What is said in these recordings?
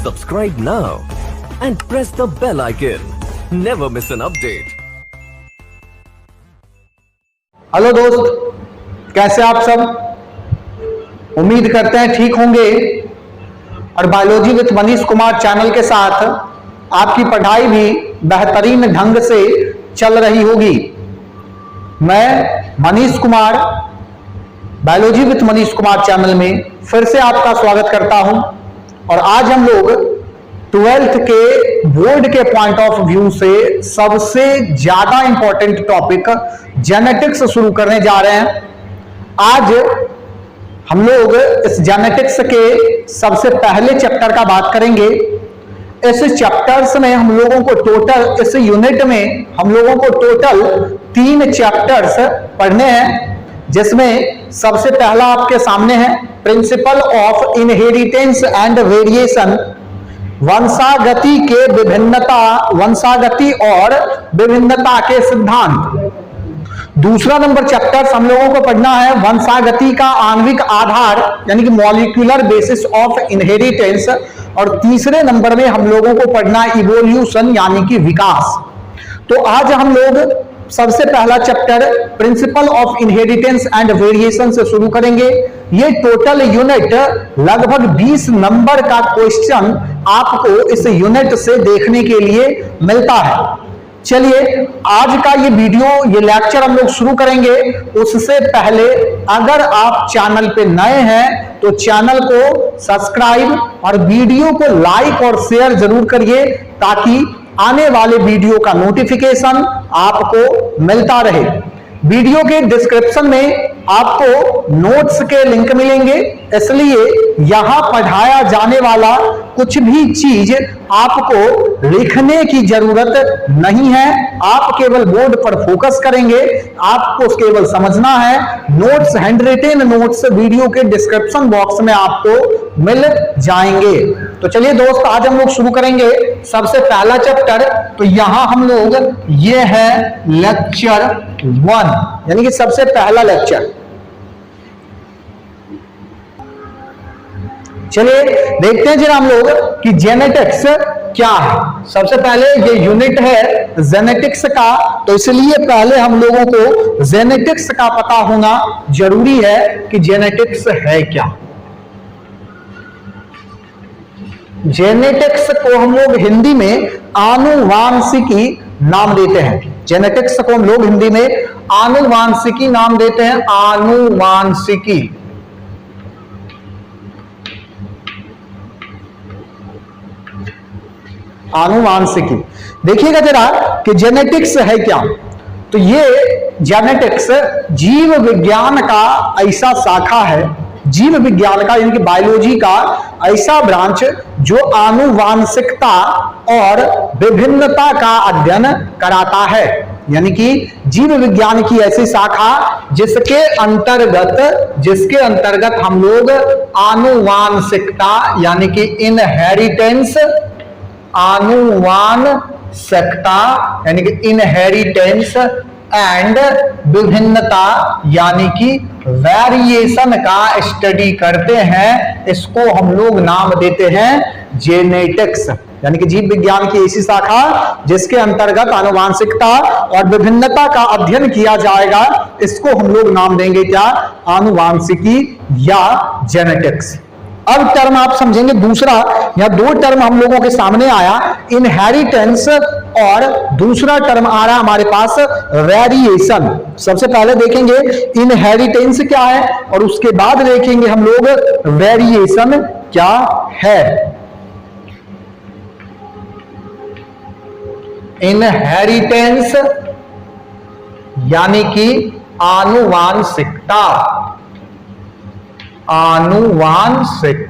Subscribe now and press the bell icon. Never miss an update. Hello दोस्त, कैसे आप सब? उम्मीद करते हैं ठीक होंगे और biology with Manish Kumar channel के साथ आपकी पढ़ाई भी बेहतरीन ढंग से चल रही होगी। मैं Manish Kumar biology with Manish Kumar channel में फिर से आपका स्वागत करता हूं और आज हम लोग 12th के बोर्ड के पॉइंट ऑफ व्यू से सबसे ज्यादा इंपॉर्टेंट टॉपिक जेनेटिक्स शुरू करने जा रहे हैं। आज हम लोग इस जेनेटिक्स के सबसे पहले चैप्टर का बात करेंगे। इस चैप्टर्स में हम लोगों को टोटल, इस यूनिट में हम लोगों को टोटल 3 चैप्टर्स पढ़ने हैं, जिसमें सबसे पहला आपके सामने है principle of inheritance and variation, वंशागति के विभिन्नता, वंशागति और विभिन्नता के सिद्धांत। दूसरा नंबर चैप्टर हम लोगों को पढ़ना है वंशागति का आणविक आधार यानी कि मॉलिक्यूलर बेसिस ऑफ इनहेरिटेंस, और तीसरे नंबर में हम लोगों को पढ़ना है इवोल्यूशन यानी कि विकास। तो आज हम लोग सबसे पहला chapter principal of inheritance and variation से शुरू करेंगे। ये टोटल यूनिट लगभग 20 नंबर का क्वेश्चन आपको इस यूनिट से देखने के लिए मिलता है। चलिए आज का ये वीडियो, ये लेक्चर हम लोग शुरू करेंगे। उससे पहले अगर आप चैनल पे नए हैं तो चैनल को सब्सक्राइब और वीडियो को लाइक और शेयर जरूर करिए, ताकि आने वाले वीडियो का नोटिफिकेशन आपको मिलता रहे। वीडियो के डिस्क्रिप्शन में आपको नोट्स के लिंक मिलेंगे, इसलिए यहां पढ़ाया जाने वाला कुछ भी चीज आपको लिखने की जरूरत नहीं है। आप केवल बोर्ड पर फोकस करेंगे, आपको केवल समझना है। Notes, hand retain notes video के डिस्क्रिप्शन बॉक्स में आपको मिल जाएंगे। तो चलिए दोस्त, आज हम लोग शुरू करेंगे सबसे पहला चैप्टर। तो यहां हम लोग, ये है लेक्चर 1 यानी कि सबसे पहला लेक्चर। चलिए देखते हैं जरा हम लोग कि जेनेटिक्स क्या है। सबसे पहले ये यूनिट है जेनेटिक्स का, तो इसलिए पहले हम लोगों को जेनेटिक्स का पता होना जरूरी है कि जेनेटिक्स है क्या। जेनेटिक्स को हम लोग हिंदी में आनुवांशिकी नाम देते हैं। जेनेटिक्स को हम लोग हिंदी में आनुवांशिकी नाम देते हैं। आनुवांशिकी, आनुवांशिकी। देखिएगा जरा कि जेनेटिक्स है क्या। तो ये जेनेटिक्स जीव विज्ञान का ऐसा शाखा है, जीव विज्ञान का यानी कि बायोलॉजी का ऐसा ब्रांच जो आनुवांशिकता और विभिन्नता का अध्ययन कराता है। यानी कि जीव विज्ञान की ऐसी शाखा जिसके अंतर्गत हम लोग आनुवांशिकता यानी कि इनहेरिटेंस, आनुवांशिकता यानी कि इनहेरिटेंस एंड विभिन्नता यानी कि वेरिएशन का स्टडी करते हैं। इसको हम लोग नाम देते हैं जेनेटिक्स। यानी कि जीव विज्ञान की ऐसी शाखा जिसके अंतर्गत आनुवांशिकता और विभिन्नता का अध्ययन किया जाएगा, इसको हम लोग नाम देंगे क्या? आनुवांशिकी या जेनेटिक्स। अब टर्म आप समझेंगे दूसरा, या 2 टर्म हम लोगों के सामने आया, इनहेरिटेंस और दूसरा टर्म आ रहा हमारे पास वेरिएशन। सबसे पहले देखेंगे इनहेरिटेंस क्या है और उसके बाद देखेंगे हम लोग वेरिएशन क्या है। इनहेरिटेंस यानी कि आनुवांशिकता, आनुवांशिकता।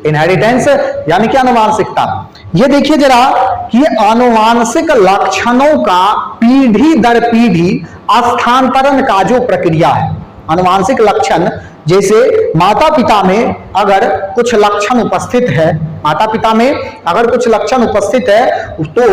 इनहेरिटेंस यानी कि आनुवांशिकता। ये देखिए जरा कि आनुवांशिक लक्षणों का पीढ़ी दर पीढ़ी स्थानांतरण का जो प्रक्रिया है। आनुवांशिक लक्षण जैसे माता पिता में अगर कुछ लक्षण उपस्थित है, माता पिता में अगर कुछ लक्षण उपस्थित है तो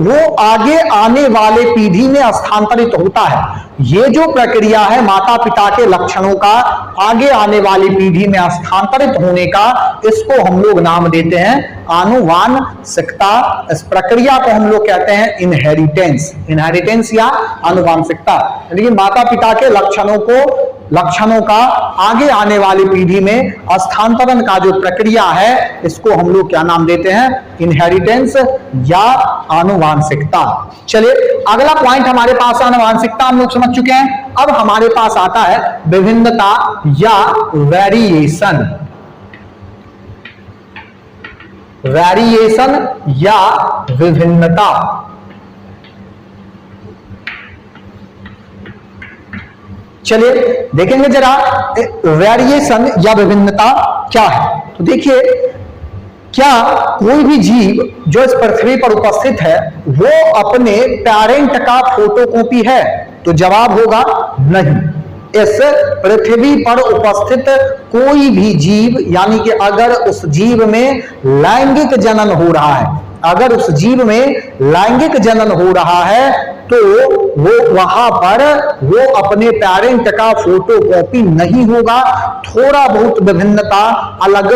वो आगे आने वाले पीढ़ी में स्थानांतरित होता है। ये जो प्रक्रिया है माता पिता के लक्षणों का आगे आने वाली पीढ़ी में स्थानांतरित होने का, इसको हम लोग नाम देते हैं आनुवांशिकता। इस प्रक्रिया को हम लोग कहते हैं इनहेरिटेंस या आनुवांशिकता। लेकिन माता पिता के लक्षणों का आगे आने वाली पीढ़ी में स्थानांतरण का जो प्रक्रिया है, इसको हम लोग क्या नाम देते हैं? इनहेरिटेंस या आनुवांशिकता। चलिए अगला पॉइंट हमारे पास आनुवांशिकता हम लोग समझ चुके हैं। अब हमारे पास आता है विभिन्नता या वेरिएशन या विभिन्नता। चलिए देखेंगे जरा वेरिएशन या विभिन्नता क्या है। तो देखिए, क्या कोई भी जीव जो इस पृथ्वी पर उपस्थित है वो अपने पेरेंट का फोटोकॉपी है? तो जवाब होगा नहीं। इस पृथ्वी पर उपस्थित कोई भी जीव, यानी कि अगर उस जीव में लैंगिक जनन हो रहा है, अगर उस जीव में लैंगिक जनन हो रहा है, तो वो वहां पर वो अपने पेरेंट का फोटोकॉपी नहीं होगा। थोड़ा बहुत विभिन्नता, अलग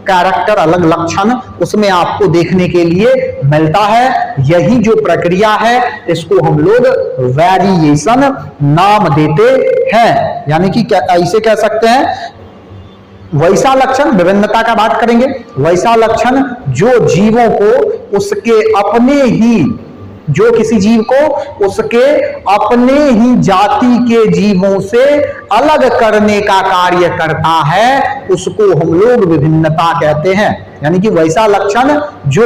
कैरेक्टर, अलग लक्षण उसमें आपको देखने के लिए मिलता है। यही जो प्रक्रिया है इसको हम लोग वेरिएशन नाम देते हैं। यानी कि ऐसे कह सकते हैं, वैसा लक्षण, विभिन्नता का बात करेंगे, वैसा लक्षण जो जीवों को उसके अपने ही, जो किसी जीव को उसके अपने ही जाति के जीवों से अलग करने का कार्य करता है, उसको हम लोग विभिन्नता कहते हैं। यानी कि वैसा लक्षण जो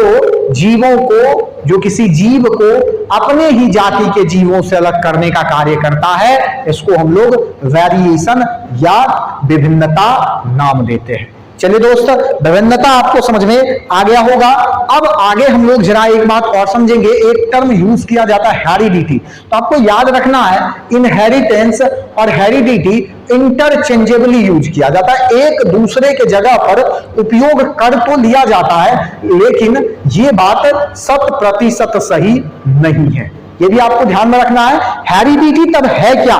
जीवों को, जो किसी जीव को अपने ही जाति के जीवों से अलग करने का कार्य करता है, इसको हम लोग वेरिएशन या विभिन्नता नाम देते हैं। चलिए दोस्त, विभिन्नता आपको समझ में आ गया होगा। अब आगे हम लोग जरा एक बात और समझेंगे। एक टर्म यूज किया जाता है हेरिडिटी। तो आपको याद रखना है, इनहेरिटेंस और हेरिडिटी इंटरचेंजेबली यूज किया जाता है, एक दूसरे के जगह पर उपयोग कर तो लिया जाता है, लेकिन ये बात 100% सही नहीं है। ये भी आपको ध्यान में रखना है। हेरिडिटी तब है क्या?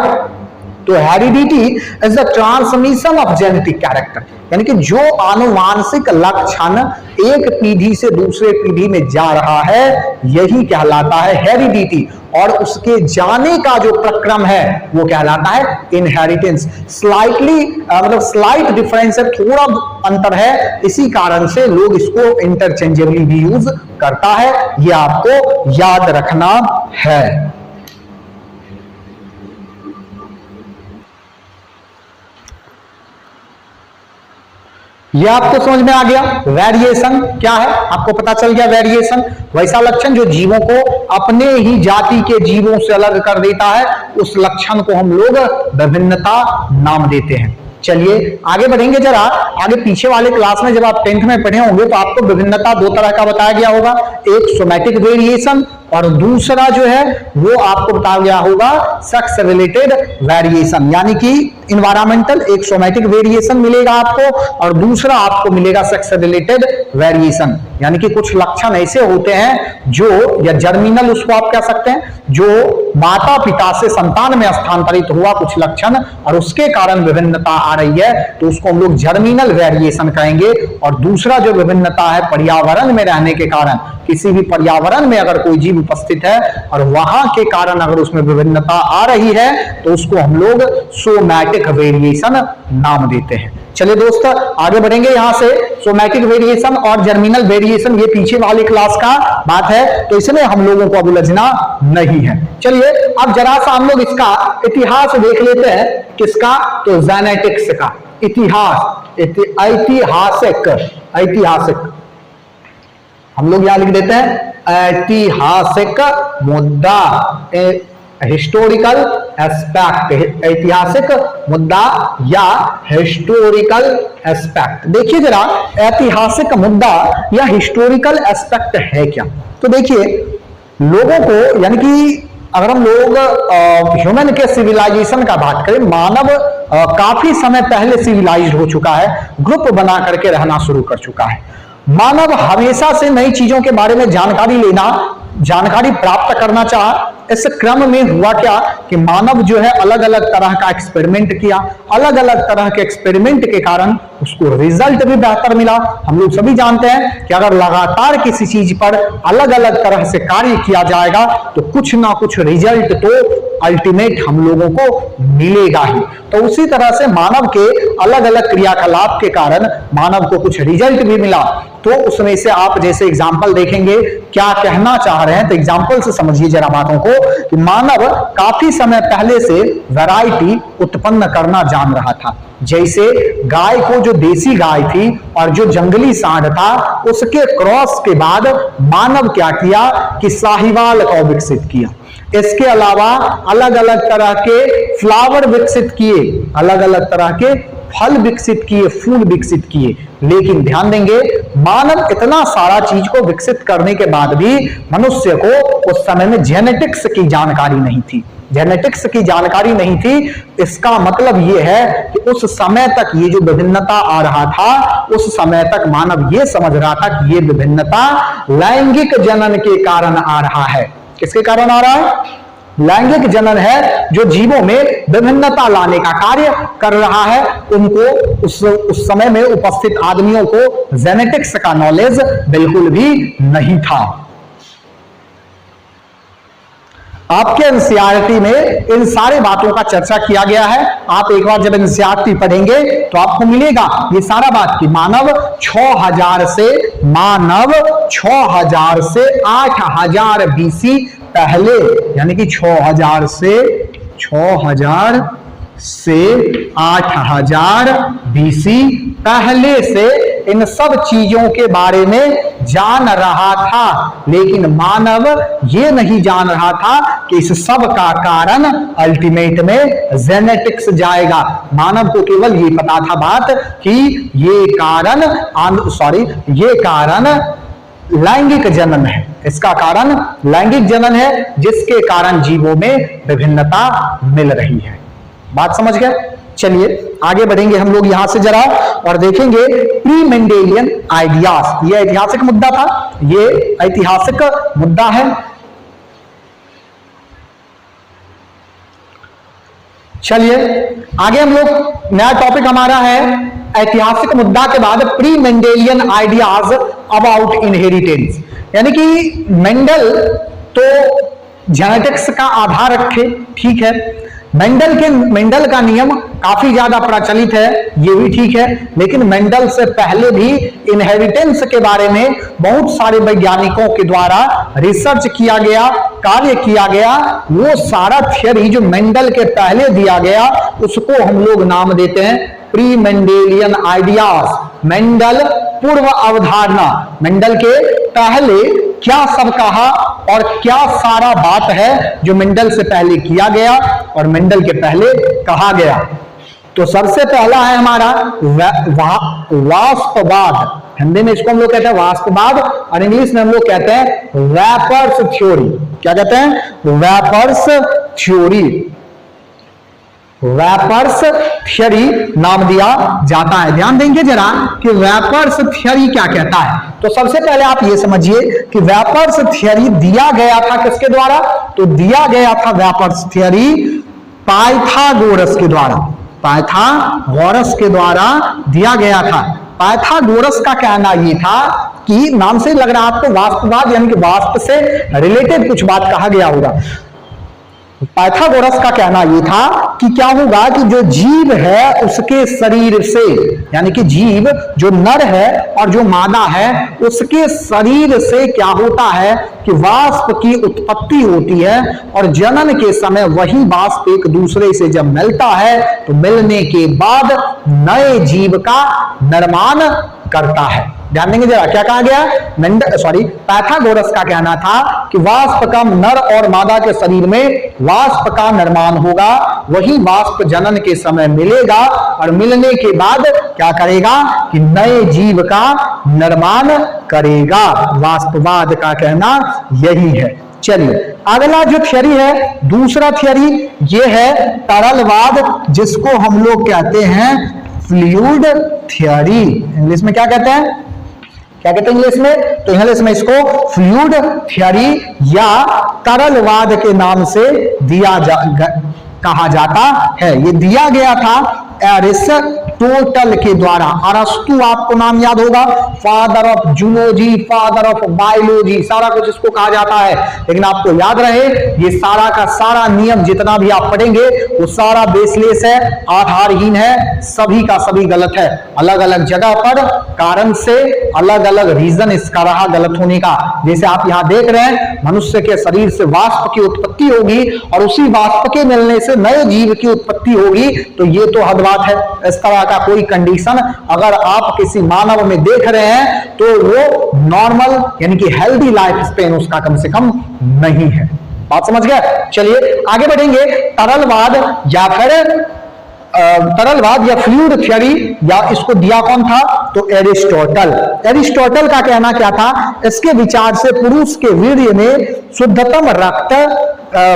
तो heredity is the transmission of genetic character, यानी कि जो आनुवांशिक लक्षण एक पीढ़ी से दूसरे पीढ़ी में जा रहा है, यही कहलाता है हेरिडिटी। और उसके जाने का जो प्रक्रम है वो कहलाता है इनहेरिटेंस। स्लाइट डिफरेंस है, थोड़ा अंतर है, इसी कारण से लोग इसको इंटरचेंजेबली भी यूज करता है। ये आपको याद रखना है। ये आपको समझ में आ गया। वेरिएशन क्या है आपको पता चल गया। वेरिएशन वैसा लक्षण जो जीवों को अपने ही जाति के जीवों से अलग कर देता है, उस लक्षण को हम लोग विभिन्नता नाम देते हैं। चलिए आगे बढ़ेंगे जरा। आगे पीछे वाले क्लास में जब आप 10th में पढ़े होंगे तो आपको विभिन्नता दो तरह का बताया गया होगा, एक सोमैटिक वेरिएशन और दूसरा जो है वो आपको बताया गया होगा सेक्स रिलेटेड वेरिएशन। यानी कि इन्वायरमेंटल एक सोमैटिक वेरिएशन मिलेगा आपको और दूसरा आपको मिलेगा सेक्स रिलेटेड वेरिएशन। यानी कि कुछ लक्षण ऐसे होते हैं जो, या जर्मिनल उसको आप कह सकते हैं, जो माता पिता से संतान में स्थानांतरित हुआ कुछ लक्षण और उसके कारण विभिन्नता आ रही है, तो उसको हम लोग जर्मिनल वेरिएशन कहेंगे। और दूसरा जो विभिन्नता है पर्यावरण में रहने के कारण, किसी भी पर्यावरण में अगर कोई जीव उपस्थित है और वहां के कारण अगर उसमें विभिन्नता आ रही है, तो उसको हम लोग सोमैटिक वेरिएशन नाम देते हैं। चलिए दोस्त आगे बढ़ेंगे यहां से। सोमैटिक वेरिएशन और जर्मिनल वेरिएशन ये पीछे वाली क्लास का बात है, तो इसमें हम लोगों को अब उलझना नहीं है। चलिए अब जरा सा हम लोग इसका इतिहास देख लेते हैं। किसका? तो जेनेटिक्स का इतिहास। ऐतिहासिक हम लोग यहां लिख देते हैं ऐतिहासिक मुद्दा, हिस्टोरिकल एस्पेक्ट, ऐतिहासिक मुद्दा या हिस्टोरिकल एस्पेक्ट। देखिए जरा ऐतिहासिक मुद्दा या हिस्टोरिकल एस्पेक्ट है क्या। तो देखिए लोगों को, यानी कि अगर हम लोग ह्यूमन के सिविलाइजेशन का बात करें, मानव काफी समय पहले सिविलाइज्ड हो चुका है, ग्रुप बना करके रहना शुरू कर चुका है। मानव हमेशा से नई चीजों के बारे में जानकारी लेना, जानकारी प्राप्त करना चाहा, इस क्रम में हुआ क्या कि मानव जो है अलग अलग तरह का एक्सपेरिमेंट किया, अलग अलग तरह के एक्सपेरिमेंट के कारण उसको रिजल्ट भी बेहतर मिला। हम लोग सभी जानते हैं कि अगर लगातार किसी चीज पर अलग अलग तरह से कार्य किया जाएगा तो कुछ ना कुछ रिजल्ट तो अल्टीमेट हम लोगों को मिलेगा ही। तो उसी तरह से मानव के अलग अलग क्रियाकलाप के कारण मानव को कुछ रिजल्ट भी मिला। तो उसमें से आप जैसे एग्जाम्पल देखेंगे क्या कहना चाह रहे हैं, तो एग्जाम्पल से समझिए जरा बातों को कि मानव काफी समय पहले से वैरायटी उत्पन्न करना जान रहा था। जैसे गाय को जो देसी गाय थी और जो जंगली सांड था उसके क्रॉस के बाद मानव क्या किया कि साहिवाल को विकसित किया। इसके अलावा अलग अलग तरह के फ्लावर विकसित किए, अलग अलग तरह के फल विकसित किए, फूल विकसित किए। लेकिन ध्यान देंगे मानव इतना सारा चीज को विकसित करने के बाद भी मनुष्य को उस समय में जेनेटिक्स की जानकारी नहीं थी। जेनेटिक्स की जानकारी नहीं थी, इसका मतलब यह है कि उस समय तक ये जो विभिन्नता आ रहा था, उस समय तक मानव ये समझ रहा था कि ये विभिन्नता लैंगिक जनन के कारण आ रहा है। किसके कारण आ रहा है? लैंगिक जनन है जो जीवों में विभिन्नता लाने का कार्य कर रहा है। उनको उस समय में उपस्थित आदमियों को जेनेटिक्स का नॉलेज बिल्कुल भी नहीं था। आपके एनसीईआरटी में इन सारी बातों का चर्चा किया गया है। आप एक बार जब एनसीईआरटी पढ़ेंगे तो आपको मिलेगा ये सारा बात कि मानव 6000 से 8000 बीसी पहले, यानी कि 6000 से 8000 बीसी पहले से इन सब चीजों के बारे में जान रहा था। लेकिन मानव ये नहीं जान रहा था कि इस सब का कारण अल्टीमेट में जेनेटिक्स जाएगा। मानव को केवल ये पता था बात कि ये कारण लैंगिक जनन है। इसका कारण लैंगिक जनन है जिसके कारण जीवों में विभिन्नता मिल रही है। बात समझ गए? चलिए आगे बढ़ेंगे हम लोग यहां से जरा और देखेंगे प्री मेंडेलियन आइडियाज। ये ऐतिहासिक मुद्दा था, ये ऐतिहासिक मुद्दा है। चलिए आगे हम लोग, नया टॉपिक हमारा है ऐतिहासिक मुद्दा के बाद pre Mendelian ideas about inheritance. यानी कि मेंडल तो जेनेटिक्स का आधार रखे, ठीक है, मेंडल का नियम काफी ज्यादा प्रचलित है, ये भी ठीक है। लेकिन मेंडल से पहले भी इनहेरिटेंस के बारे में बहुत सारे वैज्ञानिकों के द्वारा रिसर्च किया गया, कार्य किया गया। वो सारा थियरी जो मेंडल के पहले दिया गया उसको हम लोग नाम देते हैं प्री मेंडेलियन आइडियाज। मेंडल पूर्व अवधारणा, मेंडल के पहले क्या सब कहा और क्या सारा बात है जो मेंडल से पहले किया गया और मेंडल के पहले कहा गया। तो सबसे पहला है हमारा वाष्पवाद। हिंदी में इसको हम लोग कहते हैं वाष्पवाद और इंग्लिश में हम लोग कहते हैं वेपर्स थ्योरी। क्या कहते हैं? Vapours theory. वेपर्स थ्योरी नाम दिया जाता है। ध्यान देंगे जरा कि वेपर्स थ्योरी क्या कहता है। तो सबसे पहले आप ये समझिए कि वेपर्स थ्योरी दिया गया था किसके द्वारा? तो दिया गया था वेपर्स थ्योरी पाइथागोरस के द्वारा। पाइथागोरस के द्वारा दिया गया था। पाइथागोरस का कहना ये था कि नाम से लग रहा है आपको वाष्पवाद, यानी कि वाष्प से रिलेटेड कुछ बात कहा गया होगा। पाइथागोरस का कहना यह था कि क्या होगा कि जो जीव है उसके शरीर से, यानी कि जीव जो नर है और जो मादा है उसके शरीर से क्या होता है कि वाष्प की उत्पत्ति होती है और जनन के समय वही वाष्प एक दूसरे से जब मिलता है तो मिलने के बाद नए जीव का निर्माण करता है। ध्यान देंगे जरा क्या कहा गया? पाइथागोरस का कहना था कि वाष्प का नर और मादा के शरीर में वाष्प का निर्माण होगा, वही वाष्प जनन के समय मिलेगा और मिलने के बाद क्या करेगा कि नए जीव का निर्माण करेगा। वाष्पवाद का कहना यही है। चलिए अगला जो थियरी है, दूसरा थियरी ये है तरलवाद, जिसको हम लोग कहते हैं फ्लूइड थियरी। इंग्लिश में क्या कहते हैं? क्या कहते हैं इंग्लिश में? तो इंग्लिश में इसको फ्लूइड थ्योरी या तरलवाद के नाम से कहा जाता है। ये दिया गया था एरिस्टोटल के द्वारा। अरस्तु आपको नाम याद होगा, father of zoology, father of biology, सारा कुछ इसको कहा जाता है। लेकिन आपको याद रहे ये सारा का सारा नियम जितना भी आप पढ़ेंगे वो सारा बेसलेस है, आधारहीन है, सभी का सभी गलत है। अलग अलग जगह पर कारण से अलग अलग रीजन इसका रहा गलत होने का। जैसे आप यहां देख रहे हैं मनुष्य के शरीर से वाष्प की उत्पत्ति होगी और उसी वाष्प के मिलने से नए जीव की उत्पत्ति होगी, तो ये तो हद बात है। इस तरह का कोई कंडीशन अगर आप किसी मानव में देख रहे हैं तो वो नॉर्मल यानी कि हेल्दी लाइफ स्पेन उसका कम से कम नहीं है। बात समझ गए? चलिए आगे बढ़ेंगे। तरलवाद या फिर तरलवाद या फ्लूइड थ्योरी, या इसको दिया कौन था? तो एरिस्टोटल। एरिस्टोटल का कहना क्या था? इसके विचार से पुरुष के वीर्य में शुद्धतम रक्त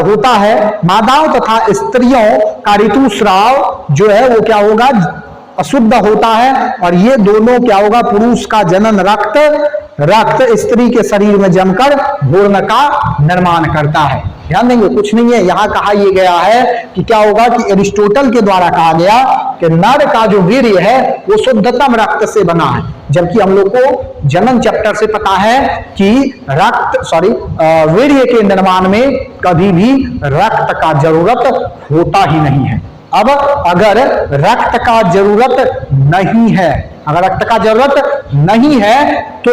होता है। मादाओं तथा स्त्रियों का ऋतुस्राव जो है वो क्या होगा? अशुद्ध होता है। और ये दोनों क्या होगा? पुरुष का जनन रक्त स्त्री के शरीर में जमकर भ्रूण का निर्माण करता है। ध्यान देंगे, कुछ नहीं है। यहां कहा यह गया है कि क्या होगा कि एरिस्टोटल के द्वारा कहा गया कि नर का जो वीर्य है वो शुद्धतम रक्त से बना है, जबकि हम लोग को जनन चैप्टर से पता है कि वीर्य के निर्माण में कभी भी रक्त का जरूरत होता ही नहीं है। अब अगर रक्त का जरूरत नहीं है, अगर रक्त का जरूरत नहीं है तो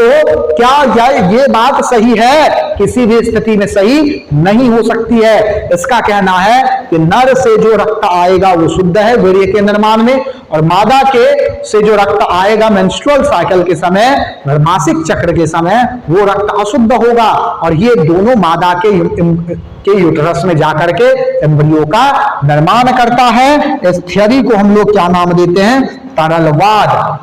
क्या ये बात सही है? किसी भी स्थिति में सही नहीं हो सकती है। इसका कहना है कि नर से जो रक्त आएगा वो शुद्ध है वीर्य के निर्माण में, और मादा के से जो रक्त आएगा मेंस्ट्रुअल साइकिल के समय, मासिक चक्र के समय, वो रक्त अशुद्ध होगा। और ये दोनों मादा के यूटरस में जाकर के एम्ब्रियो का निर्माण करता है। इस थ्योरी को हम लोग क्या नाम देते हैं?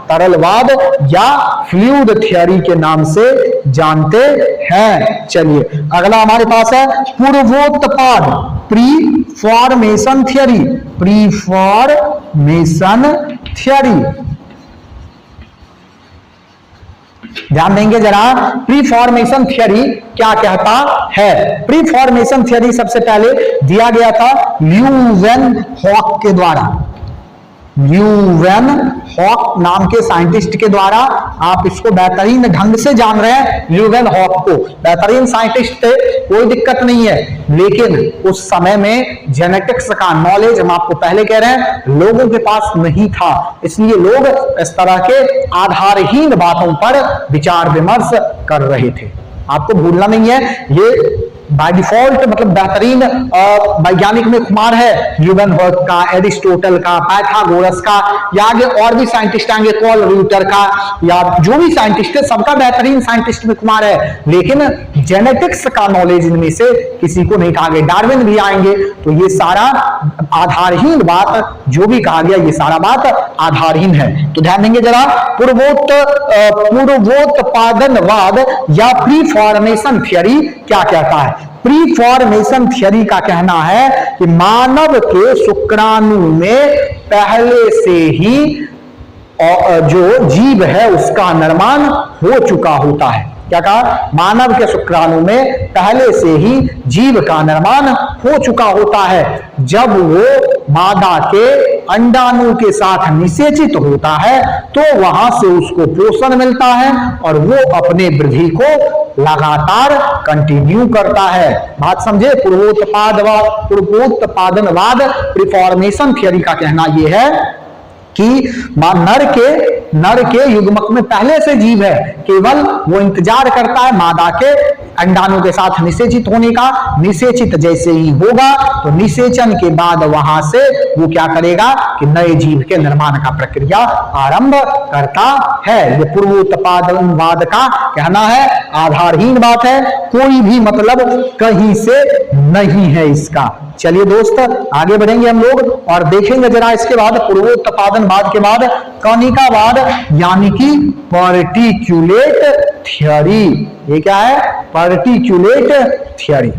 तरलवाद या फ्लूइड थ्योरी के नाम से जानते हैं। चलिए अगला हमारे पास है पूर्वोत्पाद, प्रीफॉर्मेशन थ्योरी। प्रीफॉर्मेशन थ्योरी ध्यान देंगे जरा, प्रीफॉर्मेशन थ्योरी क्या कहता है? प्रीफॉर्मेशन थ्योरी सबसे पहले दिया गया था ल्यूवेनहॉक के द्वारा। ल्यूवेनहॉक नाम के साइंटिस्ट के द्वारा। आप इसको बेहतरीन ढंग से जान रहे हैं, ल्यूवेनहॉक को। बेहतरीन साइंटिस्ट थे, कोई दिक्कत नहीं है, लेकिन उस समय में जेनेटिक्स का नॉलेज, हम आपको पहले कह रहे हैं, लोगों के पास नहीं था। इसलिए लोग इस तरह के आधारहीन बातों पर विचार विमर्श कर रहे थे। आपको भूलना नहीं है, ये बाय डिफॉल्ट मतलब बेहतरीन वैज्ञानिक में खुमार है। ल्यूवेनहॉक का, एरिस्टोटल का, पाइथागोरस का, या आगे और भी साइंटिस्ट आएंगे, कार्ल र्यूटर का, या जो भी साइंटिस्ट है सबका बेहतरीन साइंटिस्ट में खुमार है। लेकिन जेनेटिक्स का नॉलेज इनमें से किसी को नहीं कहा गया। डार्विन भी आएंगे तो ये सारा आधारहीन बात, जो भी कहा गया ये सारा बात आधारहीन है। तो ध्यान देंगे जरा, पूर्वोत्पादनवाद या प्रीफॉर्मेशन थ्योरी क्या कहता है? प्रीफॉर्मेशन थ्योरी का कहना है कि मानव के शुक्राणु में पहले से ही जो जीव है उसका निर्माण हो चुका होता है। क्या कहा? मानव के शुक्राणु में पहले से ही जीव का निर्माण हो चुका होता है। जब वो मादा के अंडाणु के साथ निषेचित होता है तो वहां से उसको पोषण मिलता है और वो अपने वृद्धि को लगातार कंटिन्यू करता है। बात समझे? पूर्वोत्पादनवाद प्रीफॉर्मेशन थ्योरी का कहना यह है कि नर के युग्मक में पहले से जीव है, केवल वो इंतजार करता है मादा के अंडाणु के साथ निषेचित होने का। निषेचित जैसे ही होगा तो निषेचन के बाद वहां से वो क्या करेगा कि नए जीव के निर्माण का प्रक्रिया आरंभ करता है। ये पूर्वोत्पादनवाद का कहना है, आधारहीन बात है, कोई भी मतलब कहीं से नहीं है इसका। चलिए दोस्त आगे बढ़ेंगे हम लोग और देखेंगे जरा इसके बाद पूर्वोत्पादनवाद के बाद कनिकावाद यानी कि पार्टिक्युलेट थ्योरी। ये क्या है? Particulate theory.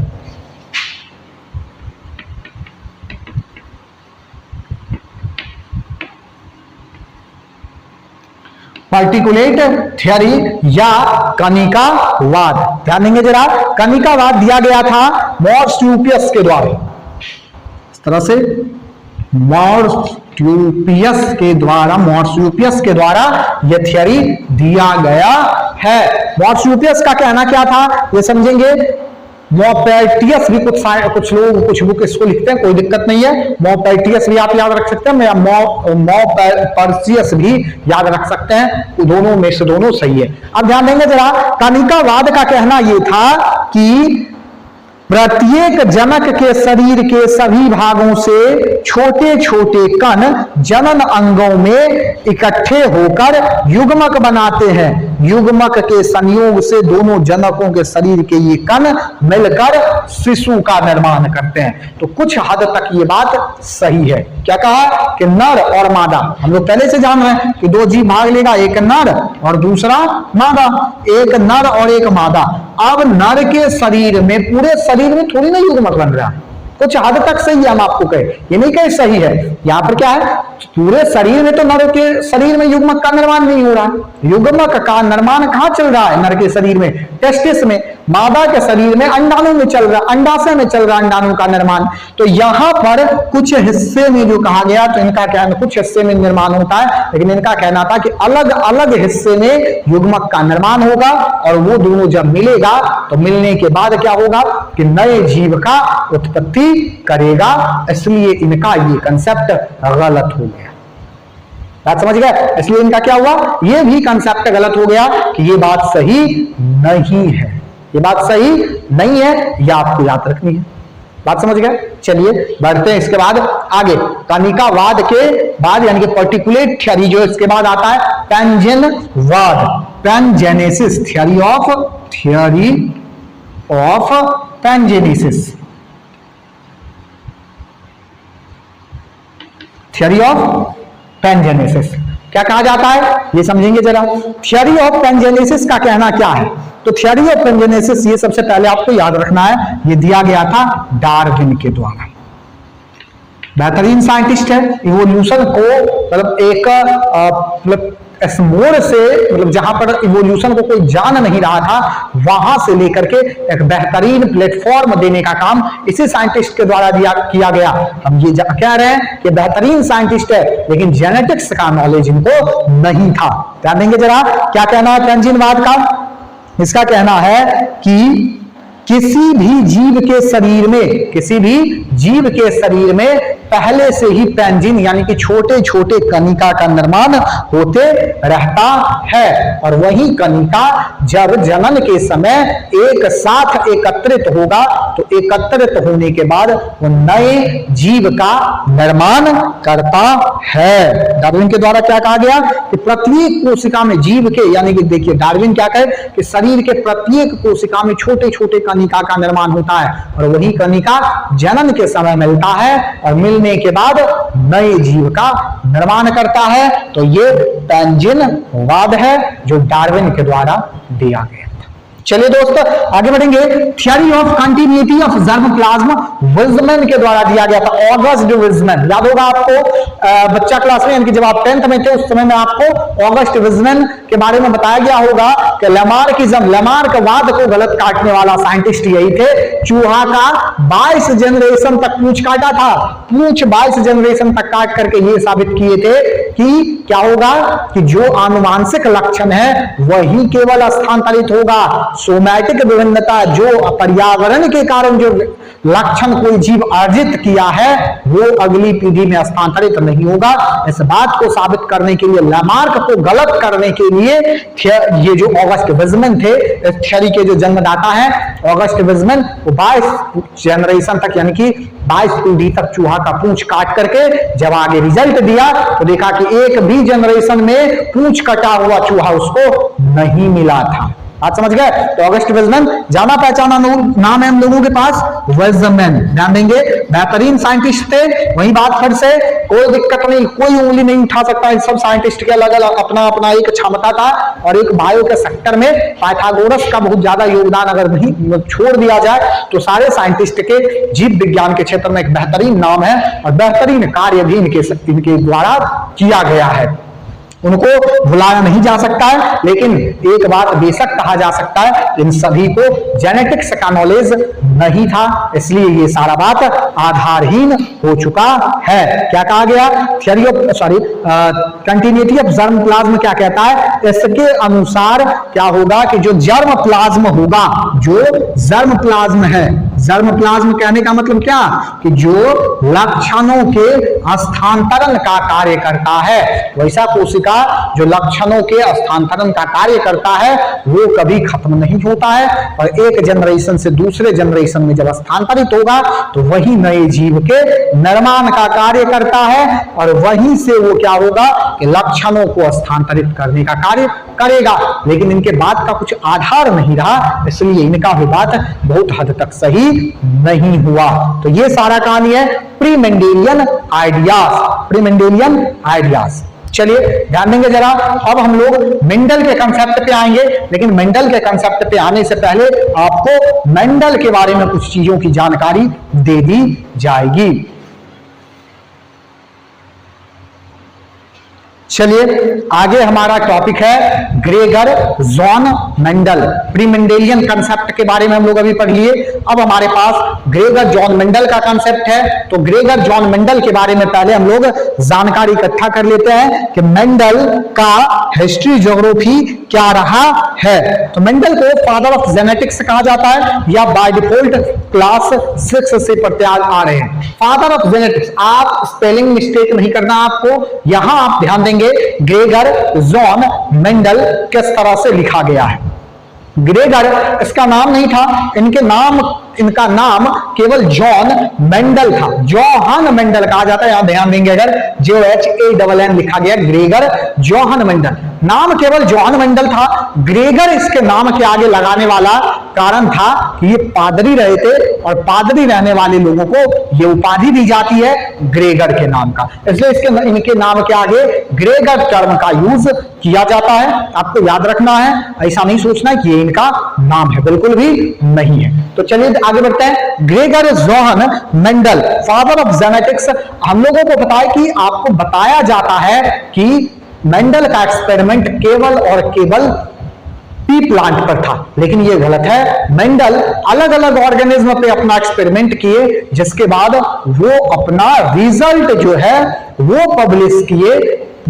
पार्टिकुलेट थ्योरी या कनिकावाद। ध्यान देंगे जरा, कनिकावाद दिया गया था मॉर्ट्यूपियस के द्वारा। इस तरह से मॉर्ट्यूपियस के द्वारा यह थ्योरी दिया गया है। मॉर्ट्यूपियस का कहना क्या था ये समझेंगे। मोपेटियस भी कुछ लोग कुछ बुक इसको लिखते हैं, कोई दिक्कत नहीं है। मोपेटियस भी आप याद रख सकते हैं, या मोपर्सियस भी याद रख सकते हैं, दोनों में से दोनों सही है। अब ध्यान देंगे जरा, कनिकावाद का कहना यह था कि प्रत्येक जनक के शरीर के सभी भागों से छोटे छोटे कण जनन अंगों में इकट्ठे होकर युग्मक बनाते हैं। युग्मक के संयोग से दोनों जनकों के शरीर के ये कण मिलकर शिशु का निर्माण करते हैं। तो कुछ हद तक ये बात सही है। क्या कहा कि नर और मादा, हम लोग पहले से जान रहे हैं कि दो जीव भाग लेगा, एक नर और दूसरा मादा, एक नर और एक मादा। अब नर के शरीर में, पूरे शरीर में थोड़ी ना युग्मक बन रहा है, कुछ हद तक सही है। हम आपको कहे, ये नहीं कहे सही है, यहां पर क्या है, पूरे शरीर में तो नर के शरीर में युग्मक का निर्माण नहीं हो रहा है। युग्मक का निर्माण कहां चल रहा है नर के शरीर में? टेस्टिस में। मादा के शरीर में अंडाणु में चल रहा, अंडाशय में चल रहा अंडाणु का निर्माण। तो यहां पर कुछ हिस्से में जो कहा गया, तो इनका कहना कुछ हिस्से में निर्माण होता है, लेकिन इनका कहना था कि अलग अलग हिस्से में युग्मक का निर्माण होगा, और वो दोनों जब मिलेगा तो मिलने के बाद क्या होगा कि नए जीव का उत्पत्ति करेगा। इसलिए इनका ये कंसेप्ट गलत हो गया। बात समझ गए? इसलिए इनका क्या हुआ, ये भी कंसेप्ट गलत हो गया कि ये बात सही नहीं है, ये बात सही नहीं है, ये आपको याद रखनी है। बात समझ गए? चलिए बढ़ते हैं इसके बाद आगे। कनिकावाद के बाद यानी कि पार्टिकुलेट थ्योरी जो इसके बाद आता है पैंजेनवाद, पैनजेनेसिस, थ्योरी ऑफ पैनजेनेसिस, थ्योरी ऑफ पैनजेनेसिस। क्या कहा जाता है ये समझेंगे जरा। थ्योरी ऑफ पैनजेनेसिस का कहना क्या है? तो थ्योरी ऑफ पैनजेनेसिस ये सबसे पहले आपको याद रखना है, ये दिया गया था डार्विन के द्वारा। बेहतरीन साइंटिस्ट है, इवोल्यूशन को मतलब एक मतलब इस मोड़ से, मतलब जहां पर इवोल्यूशन को कोई जान नहीं रहा था, वहां से लेकर के एक बेहतरीन प्लेटफॉर्म देने का काम इसी साइंटिस्ट के द्वारा किया गया। हम ये कह रहे हैं कि बेहतरीन साइंटिस्ट है, लेकिन जेनेटिक्स का नॉलेज इनको नहीं था। ध्यान देंगे जरा, क्या कहना है पैंजीनवाद का? इसका कहना है कि किसी भी जीव के शरीर में, किसी भी जीव के शरीर में पहले से ही पैंजिन यानी कि छोटे छोटे कनिका का निर्माण होते रहता है, और वही कनिका जब जनन के समय एक साथ एकत्रित होगा, तो एकत्रित होने के बाद वो नए जीव का निर्माण करता है। डार्विन के द्वारा क्या कहा गया कि प्रत्येक कोशिका में जीव के, यानी कि देखिए डार्विन क्या कहे कि शरीर के प्रत्येक कोशिका में छोटे छोटे कनिका का निर्माण होता है, और वही कनिका जनन के समय मिलता है, और मिलने के बाद नए जीव का निर्माण करता है। तो ये पैंजीनवाद है जो डार्विन के द्वारा दिया गया। चलिए दोस्तों आगे बढ़ेंगे। थ्योरी ऑफ कंटिन्यूटी ऑफ जर्मोप्लाज्म विज़मैन के द्वारा दिया गया था। ऑगस्ट विज़मैन याद होगा आपको, बच्चा क्लास में यानी कि जब आप 10th में थे उस समय में आपको ऑगस्ट विज़मैन के बारे में बताया गया होगा कि लेमार्किज्म, लेमार्कवाद को गलत काटने वाला साइंटिस्ट यही थे। चूहा का 22 जनरेशन तक पूंछ काटा था, पूंछ 22 जनरेशन तक काट करके ये साबित किए थे कि क्या होगा कि जो आनुवांशिक लक्षण है वही केवल स्थानांतरित होगा। सोमैटिक विभिन्नता, जो पर्यावरण के कारण जो लक्षण कोई जीव अर्जित किया है वो अगली पीढ़ी में स्थानांतरित नहीं होगा। इस बात को साबित करने के लिए, लेमार्क को गलत करने के लिए ये जो ऑगस्ट विज़मैन थे, इस थ्योरी के जो जन्मदाता हैं ऑगस्ट विज़मैन, वो 22 जनरेशन तक यानी कि 22 पीढ़ी तक चूहा का पूंछ काट करके जब आगे रिजल्ट दिया तो देखा कि एक भी जनरेशन में पूंछ कटा हुआ चूहा उसको नहीं मिला था। आज समझ गए? तो ऑगस्ट विज़मैन जाना पहचाना नाम है हम लोगों के पास, विज़मैन। ध्यान देंगे, बेहतरीन साइंटिस्ट थे। वही बात फिर से, कोई दिक्कत नहीं, कोई उंगली नहीं उठा सकता। इन सब साइंटिस्ट के अलग अलग अपना अपना एक क्षमता था, और एक बायो के सेक्टर में पाइथागोरस का बहुत ज्यादा योगदान अगर नहीं छोड़ दिया जाए तो सारे साइंटिस्ट के जीव विज्ञान के क्षेत्र में एक बेहतरीन नाम है, और बेहतरीन कार्य भी इनके द्वारा किया गया है। उनको भुलाया नहीं जा सकता है, लेकिन एक बात बेशक कहा जा सकता है, इन सभी को जेनेटिक्स का नॉलेज नहीं था, इसलिए ये सारा बात आधारहीन हो चुका है। क्या कहा गया? Theory of continuity of germ plasm क्या कहता है? इसके अनुसार क्या होगा कि जो जर्म प्लाज्म होगा, जो जर्म प्लाज्म है, जर्म प्लाज्म कहने का मतलब क्या कि जो लक्षणों के स्थानांतरण का कार्य करता है, वैसा कोशिका जो लक्षणों के स्थानांतरण का कार्य करता है वो कभी खत्म नहीं होता है, और एक जनरेशन से दूसरे जनरेशन में जब स्थानांतरित होगा तो वही नए जीव के निर्माण का कार्य करता है, और वहीं से वो क्या होगा कि लक्षणों को स्थानांतरित करने का कार्य करेगा। लेकिन इनके बात का कुछ आधार नहीं रहा, इसलिए इनका भी बात बहुत हद तक सही नहीं हुआ। तो ये सारा कहानी है pre Mendelian ideas, pre Mendelian ideas. चलिए ध्यान देंगे जरा, अब हम लोग मेंडल के कंसेप्ट पे आएंगे, लेकिन मेंडल के कंसेप्ट पे आने से पहले आपको मेंडल के बारे में कुछ चीजों की जानकारी दे दी जाएगी। चलिए आगे हमारा टॉपिक है Gregor John Mendel. Pre Mendelian concept के बारे में हम लोग अभी पढ़ लिए, अब हमारे पास ग्रेगर जॉन मेंडल का कंसेप्ट है। तो ग्रेगर जॉन मेंडल के बारे में पहले हम लोग जानकारी इकट्ठा कर लेते हैं कि मेंडल का हिस्ट्री ज्योग्राफी क्या रहा है। तो मेंडल को फादर ऑफ जेनेटिक्स कहा जाता है, या बाय डिफॉल्ट क्लास 6 से पढ़ते आ रहे हैं। फादर ऑफ जेनेटिक्स, आप स्पेलिंग मिस्टेक नहीं करना आपको, यहां आप ध्यान देंगे ग्रेगर जॉन मेंडल किस तरह से लिखा गया है। ग्रेगर इसका नाम नहीं था, इनका नाम केवल जॉन मेंडल था, जोहान मेंडल कहा जाता है। यहां ध्यान देंगे, अगर JOHANN लिखा गया, ग्रेगर जोहान मेंडल, नाम केवल जॉन मेंडल था। ग्रेगर इसके नाम के आगे लगाने वाला कारण था कि ये पादरी रहे थे, और पादरी रहने वाले लोगों को ये उपाधि दी जाती है ग्रेगर के नाम का, इसलिए इनके नाम के आगे ग्रेगर टर्म का यूज किया जाता है। आपको याद रखना है, ऐसा नहीं सोचना है कि ये इनका नाम है, बिल्कुल भी नहीं है। तो चलिए आगे बढ़ते हैं। Gregor Johan Mendel, father of genetics. हम लोगों को पता है कि आपको बताया जाता है कि मेंडल का एक्सपेरिमेंट केवल और केवल पी प्लांट पर था, लेकिन यह गलत है। मेंडल अलग अलग ऑर्गेनिज्म पे अपना एक्सपेरिमेंट किए, जिसके बाद वो अपना रिजल्ट जो है वो पब्लिश किए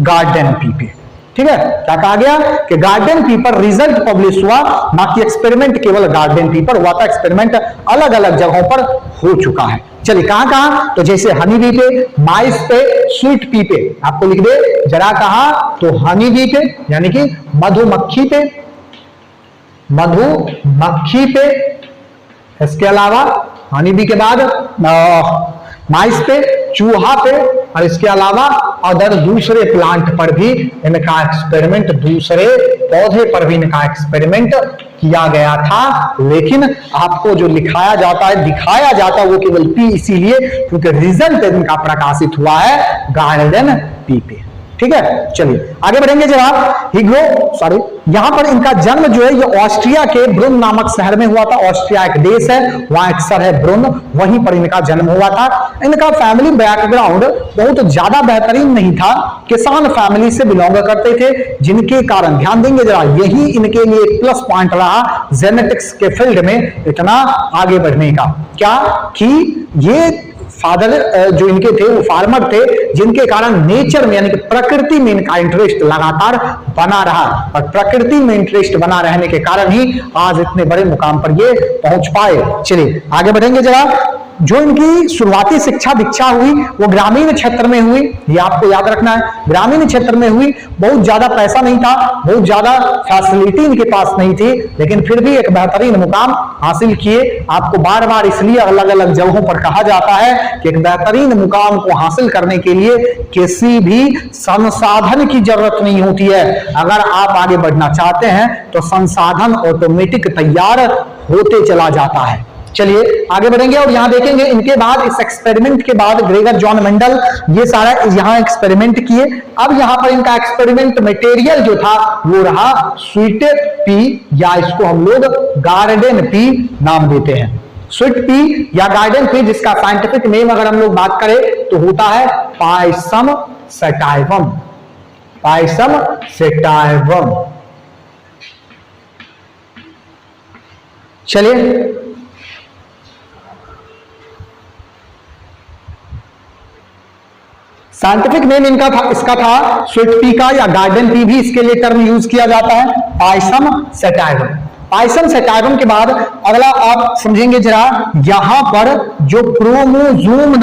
गार्डन पी पे। ठीक है, क्या कहा गया कि गार्डन पी पर रिजल्ट पब्लिश हुआ, ना कि एक्सपेरिमेंट केवल गार्डन पी पर हुआ था, एक्सपेरिमेंट अलग अलग जगहों पर हो चुका है। चलिए कहां कहां, तो जैसे हनी बी पे, माइस पे, स्वीट पी पे, आपको लिख दे जरा, कहां तो हनी बी पे यानी कि मधुमक्खी पे, मधुमक्खी पे, इसके अलावा हनी बी के बाद माइस पे, चूहा पे, और इसके अलावा अदर दूसरे प्लांट पर भी इनका एक्सपेरिमेंट, दूसरे पौधे पर भी इनका एक्सपेरिमेंट किया गया था। लेकिन आपको जो लिखाया जाता है, दिखाया जाता है, वो केवल पी इसीलिए क्योंकि रिजल्ट इनका प्रकाशित हुआ है गार्डन पी पे। ठीक है, चलिए आगे बढ़ेंगे जनाब। यहां पर इनका जन्म जो है ये ऑस्ट्रिया के ब्रुन नामक शहर में हुआ था। ऑस्ट्रिया एक देश है, वहां एक शहर है ब्रुन, वहीं पर इनका जन्म हुआ था। इनका फैमिली बैकग्राउंड बहुत ज्यादा बेहतरीन नहीं था, किसान फैमिली से बिलोंग करते थे, जिनके कारण ध्यान देंगे जरा, यही इनके लिए एक प्लस पॉइंट रहा जेनेटिक्स के फील्ड में इतना आगे बढ़ने का, क्या कि ये फादर जो इनके थे वो फार्मर थे, जिनके कारण नेचर में यानी कि प्रकृति में इनका इंटरेस्ट लगातार बना रहा, और प्रकृति में इंटरेस्ट बना रहने के कारण ही आज इतने बड़े मुकाम पर ये पहुंच पाए। चलिए आगे बढ़ेंगे जरा। जो इनकी शुरुआती शिक्षा दीक्षा हुई वो ग्रामीण क्षेत्र में हुई, ये आपको याद रखना है, ग्रामीण क्षेत्र में हुई। बहुत ज्यादा पैसा नहीं था, बहुत ज्यादा फैसिलिटी इनके पास नहीं थी, लेकिन फिर भी एक बेहतरीन मुकाम हासिल किए। आपको बार बार इसलिए अलग अलग जगहों पर कहा जाता है कि एक बेहतरीन मुकाम को हासिल करने के लिए किसी भी संसाधन की जरूरत नहीं होती है। अगर आप आगे बढ़ना चाहते हैं तो संसाधन ऑटोमेटिक तैयार होते चला जाता है। चलिए आगे बढ़ेंगे और यहां देखेंगे इनके बाद, इस एक्सपेरिमेंट के बाद ग्रेगर जॉन मेंडल ये सारा यहां एक्सपेरिमेंट किए। अब यहां पर इनका एक्सपेरिमेंट मटेरियल जो था वो रहा स्वीट पी, या इसको हम लोग गार्डन पी नाम देते हैं। स्वीट पी या गार्डन पी, जिसका साइंटिफिक नेम अगर हम लोग बात करें तो होता है पायसम सटाइवम। पायसम सेटाइवम। चलिए साइंटिफिक नेम इनका था, इसका था स्वीट पी का या गार्डन पी भी इसके लिए टर्म यूज किया जाता है, पायसम सेटाइवम। पायसम सेटाइवम के बाद अगला आप समझेंगे जरा, यहां पर जो क्रोमोजोम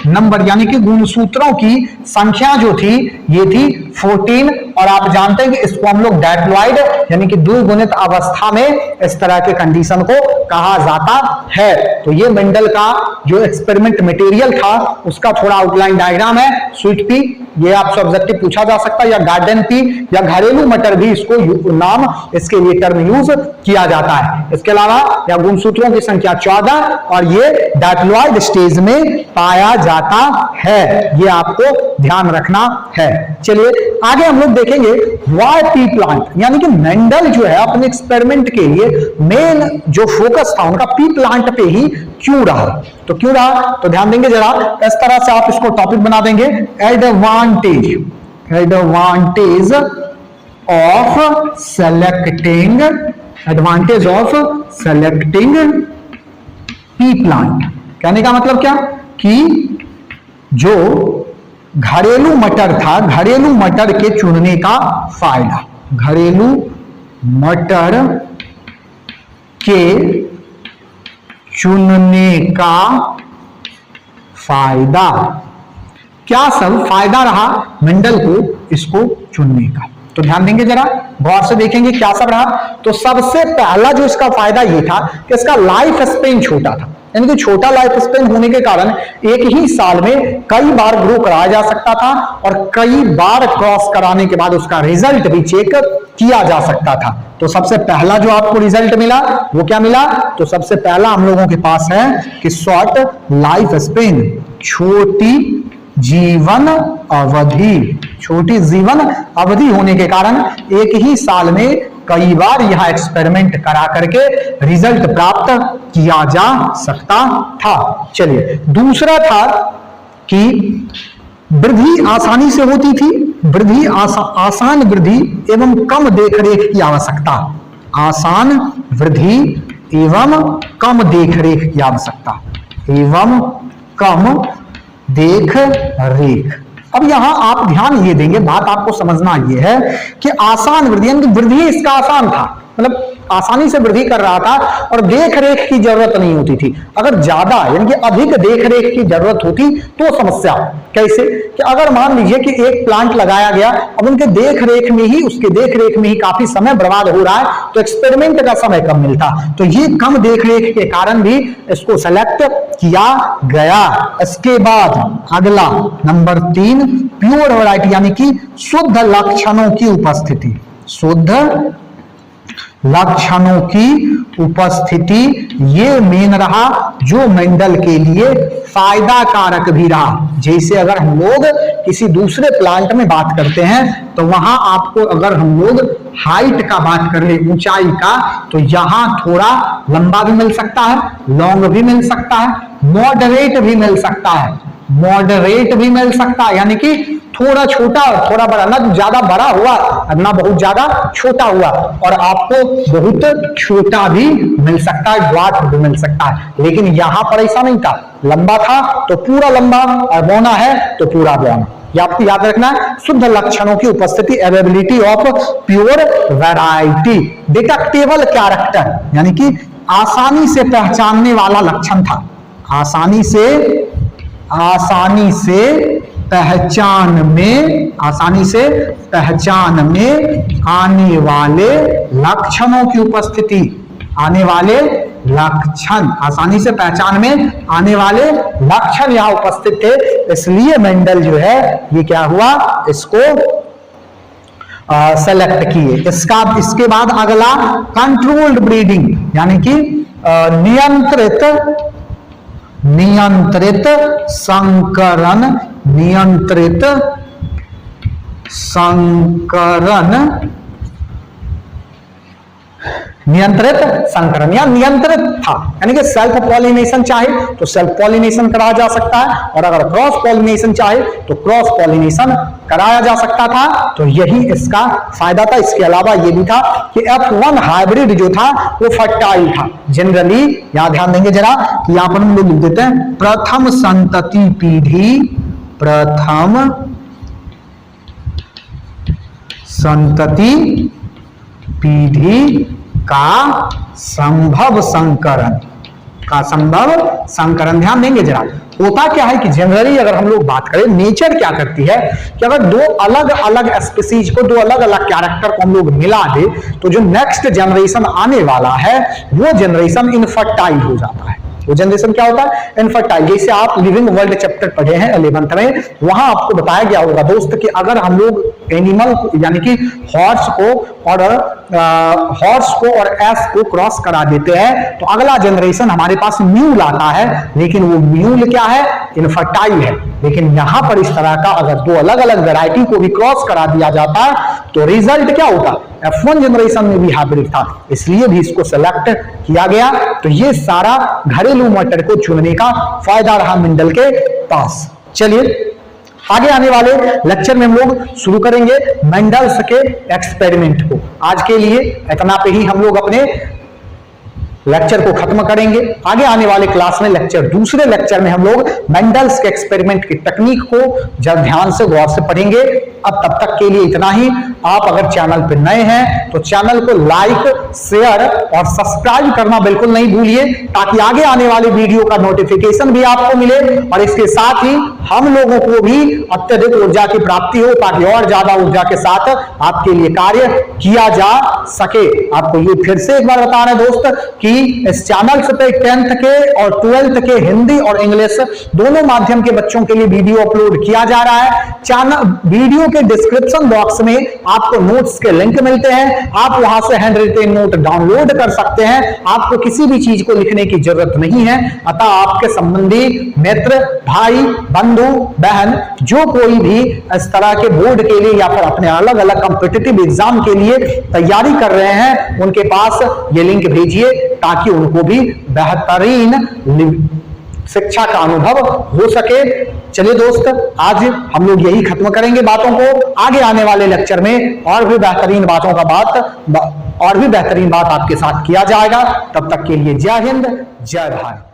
नंबर यानी कि गुणसूत्रों की संख्या जो थी ये थी 14, और आप जानते हैं कि इसको हम लोग डैप्लॉइड यानी कि द्विगुणित अवस्था में इस तरह के कंडीशन को कहा जाता है। तो ये मेंडल का जो एक्सपेरिमेंट मटेरियल था उसका थोड़ा आउटलाइन डायग्राम है। स्वीट पी ये आपसे ऑब्जेक्टिव पूछा जा सकता है, या गार्डन पी या घरेलू मटर भी इसको नाम इसके लिए टर्म यूज किया जाता है। इसके अलावा या गुणसूत्रों की संख्या 14 और ये डैप्लॉइड स्टेज में पाया जाता है, ये आपको ध्यान रखना है। चलिए आगे हम लोग देखेंगे व्हाई पी प्लांट, यानी कि मेंडल जो है अपने एक्सपेरिमेंट के लिए मेन जो फोकस था उनका पी प्लांट पे ही क्यों रहा। तो क्यों रहा, तो ध्यान देंगे जरा, इस तरह से आप इसको टॉपिक बना देंगे, advantage of selecting P plant. कहने का मतलब क्या कि जो घरेलू मटर था, घरेलू मटर के चुनने का फायदा, घरेलू मटर के चुनने का फायदा, क्या सब फायदा रहा मेंडल को इसको चुनने का। तो ध्यान देंगे जरा, गौर से देखेंगे क्या सब रहा। तो सबसे पहला जो इसका फायदा ये था कि इसका लाइफ स्पेन छोटा था, यानी कि छोटा लाइफ स्पेन होने के कारण एक ही साल में कई बार ग्रो कराया जा सकता था और कई बार क्रॉस कराने के बाद उसका रिजल्ट भी चेक किया जा सकता था। तो सबसे पहला जो आपको रिजल्ट मिला वो क्या मिला, तो सबसे पहला हम लोगों के पास है कि शॉर्ट लाइफ स्पेन, छोटी जीवन अवधि, छोटी जीवन अवधि होने के कारण एक ही साल में कई बार यह एक्सपेरिमेंट करा करके रिजल्ट प्राप्त किया जा सकता था। चलिए दूसरा था कि वृद्धि आसानी से होती थी, वृद्धि आसान वृद्धि एवं कम देखरेख की आवश्यकता, आसान वृद्धि एवं कम देखरेख की आवश्यकता, एवं कम देख रेख। अब यहां आप ध्यान ये देंगे, बात आपको समझना ये है कि आसान वृद्धि यानी कि वृद्धि इसका आसान था, मतलब आसानी से वृद्धि कर रहा था और देख रेख की जरूरत नहीं होती थी। अगर ज्यादा यानी कि अधिक देख रेख की जरूरत होती तो समस्या। कैसे कि अगर मान लीजिए कि एक प्लांट लगाया गया, अब उनके देख रेख में ही उसके देख रेख में ही काफी समय बर्बाद हो रहा है, तो एक्सपेरिमेंट का समय कम मिलता। तो ये कम देख रेख के कारण भी इसको सेलेक्ट किया गया। इसके बाद अगला नंबर 3 प्योर वैरायटी यानी कि शुद्ध लक्षणों की उपस्थिति, शुद्ध लक्षणों की उपस्थिति ये मेन रहा जो मेंडल के लिए फायदा कारक भी रहा। जैसे अगर हम लोग किसी दूसरे प्लांट में बात करते हैं तो वहां आपको अगर हम लोग हाइट का बात कर ले, ऊंचाई का, तो यहां थोड़ा लंबा भी मिल सकता है, लॉन्ग भी मिल सकता है, मॉडरेट भी मिल सकता है, मॉडरेट भी मिल सकता है, यानी कि थोड़ा छोटा थोड़ा बड़ा, ना ज्यादा बड़ा हुआ ना बहुत ज्यादा छोटा हुआ, और आपको बहुत छोटा भी मिल सकता है, ड्वार्फ भी मिल सकता है। लेकिन यहां पर ऐसा नहीं था, लंबा था तो पूरा लंबा और बौना है तो पूरा बौना। ये आपको याद रखना है। शुद्ध लक्षणों की उपस्थिति, availability of pure variety, detectable character यानी कि आसानी से पहचानने वाला लक्षण था, आसानी से पहचान में आने वाले लक्षणों की उपस्थिति, आने वाले लक्षण, आसानी से पहचान में आने वाले लक्षण यहां उपस्थित थे, इसलिए मेंडल जो है ये क्या हुआ, इसको सेलेक्ट किए। इसके बाद अगला कंट्रोल्ड ब्रीडिंग यानी कि नियंत्रित संकरण, नियंत्रित संकरण नियंत्रित संकरण या नियंत्रित था, यानी कि सेल्फ पॉलिनेशन चाहे तो सेल्फ पॉलिनेशन कराया जा सकता है, और अगर क्रॉस पॉलिनेशन चाहे तो क्रॉस पॉलिनेशन कराया जा सकता था। तो यही इसका फायदा था। इसके अलावा यह भी था कि F1 हाइब्रिड जो था वो फर्टाइल था। जनरली यहां ध्यान देंगे जरा कि यहां पर हम लोग लिख देते हैं प्रथम संतति पीढ़ी, प्रथम संतति पीढ़ी का संभव संकरण ध्यान देंगे जरा। होता क्या है कि जनरली अगर हम लोग बात करें, नेचर क्या करती है कि अगर दो अलग अलग स्पीसीज को, दो अलग अलग कैरेक्टर को हम लोग मिला दे तो जो नेक्स्ट जनरेशन आने वाला है वो जनरेशन इनफर्टाइल हो जाता है। वो जनरेशन क्या होता है? इनफर्टाइल। जैसे आप लिविंग वर्ल्ड चैप्टर पढ़े हैं 11th में, वहां आपको बताया गया होगा दोस्त कि अगर हम लोग एनिमल यानी कि हॉर्स को और एस को क्रॉस करा देते हैं तो अगला जनरेशन हमारे पास म्यूल आता है, लेकिन वो म्यूल क्या है? इनफर्टाइल है। लेकिन यहां पर इस तरह का अगर दो अलग अलग वैरायटी को भी क्रॉस करा दिया जाता तो रिजल्ट क्या होता? F1 जनरेशन में भी हाइब्रिड था, इसलिए भी इसको सेलेक्ट किया गया। तो ये सारा घरेलू मटर को चुनने का फायदा रहा मेंडल के पास। चलिए आगे आने वाले लेक्चर में हम लोग शुरू करेंगे मेंडल्स के एक्सपेरिमेंट को। आज के लिए इतना पे ही हम लोग अपने लेक्चर को खत्म करेंगे। आगे आने वाले क्लास में दूसरे लेक्चर में हम लोग मेंडल्स के एक्सपेरिमेंट की टेक्निक को जब ध्यान से गौर से पढ़ेंगे। अब तब तक के लिए इतना ही। आप अगर चैनल पर नए हैं तो चैनल को लाइक, शेयर और सब्सक्राइब करना बिल्कुल नहीं भूलिए, ताकि आगे आने वाले वीडियो का नोटिफिकेशन भी आपको मिले और इसके साथ ही हम लोगों को भी अत्यधिक ऊर्जा की प्राप्ति हो, ताकि और ज्यादा ऊर्जा के साथ आपके लिए कार्य किया जा सके। आपको ये फिर से एक बार बता रहे हैं दोस्त कि इस चैनल पे 10th के और 12th के हिंदी और इंग्लिश दोनों माध्यम के बच्चों के लिए वीडियो अपलोड किया जा रहा है। चैनल वीडियो के डिस्क्रिप्शन बॉक्स में आपको नोट्स के लिंक मिलते हैं, आप वहां से हैंड रिटेन नोट डाउनलोड कर सकते हैं। आपको किसी भी चीज को लिखने की जरूरत नहीं है। अतः आपके संबंधी मित्र, भाई, बंधु, बहन जो कोई भी इस तरह के बोर्ड के लिए या फिर अपने अलग अलग कॉम्पिटिटिव एग्जाम के लिए तैयारी कर रहे हैं, उनके पास ये लिंक भेजिए ताकि उनको भी बेहतरीन शिक्षा का अनुभव हो सके। चलिए दोस्त, आज हम लोग यही खत्म करेंगे बातों को। आगे आने वाले लेक्चर में और भी बेहतरीन बात आपके साथ किया जाएगा। तब तक के लिए जय हिंद, जय भारत।